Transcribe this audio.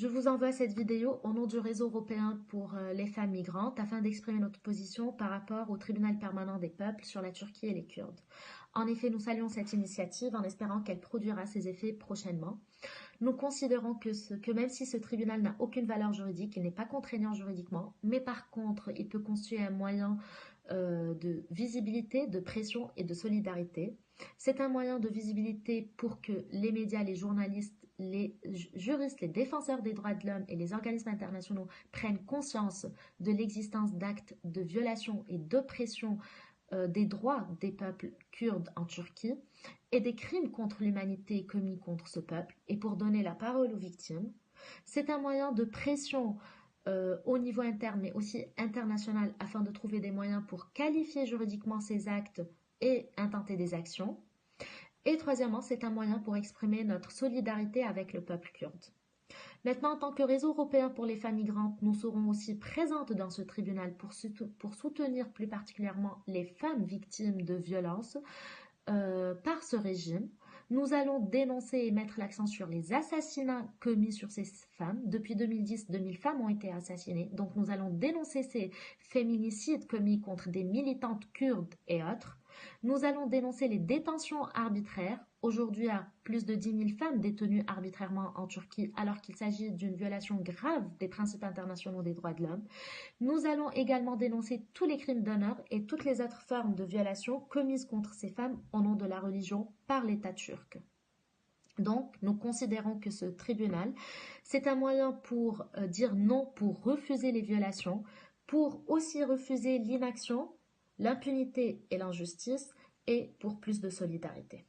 Je vous envoie cette vidéo au nom du réseau européen pour les femmes migrantes afin d'exprimer notre position par rapport au tribunal permanent des peuples sur la Turquie et les Kurdes. En effet, nous saluons cette initiative en espérant qu'elle produira ses effets prochainement. Nous considérons que même si ce tribunal n'a aucune valeur juridique, il n'est pas contraignant juridiquement, mais par contre, il peut constituer un moyen de visibilité, de pression et de solidarité. C'est un moyen de visibilité pour que les médias, les journalistes, les juristes, les défenseurs des droits de l'homme et les organismes internationaux prennent conscience de l'existence d'actes de violation et d'oppression des droits des peuples kurdes en Turquie et des crimes contre l'humanité commis contre ce peuple et pour donner la parole aux victimes. C'est un moyen de pression au niveau interne mais aussi international afin de trouver des moyens pour qualifier juridiquement ces actes et intenter des actions. Et troisièmement, c'est un moyen pour exprimer notre solidarité avec le peuple kurde. Maintenant, en tant que réseau européen pour les femmes migrantes, nous serons aussi présentes dans ce tribunal pour soutenir plus particulièrement les femmes victimes de violences par ce régime. Nous allons dénoncer et mettre l'accent sur les assassinats commis sur ces femmes. Depuis 2010, 2000 femmes ont été assassinées. Donc nous allons dénoncer ces féminicides commis contre des militantes kurdes et autres. Nous allons dénoncer les détentions arbitraires. Aujourd'hui, il y a plus de 10 000 femmes détenues arbitrairement en Turquie alors qu'il s'agit d'une violation grave des principes internationaux des droits de l'homme. Nous allons également dénoncer tous les crimes d'honneur et toutes les autres formes de violation commises contre ces femmes au nom de la religion par l'État turc. Donc, nous considérons que ce tribunal, c'est un moyen pour dire non, pour refuser les violations, pour aussi refuser l'inaction, l'impunité et l'injustice, et pour plus de solidarité.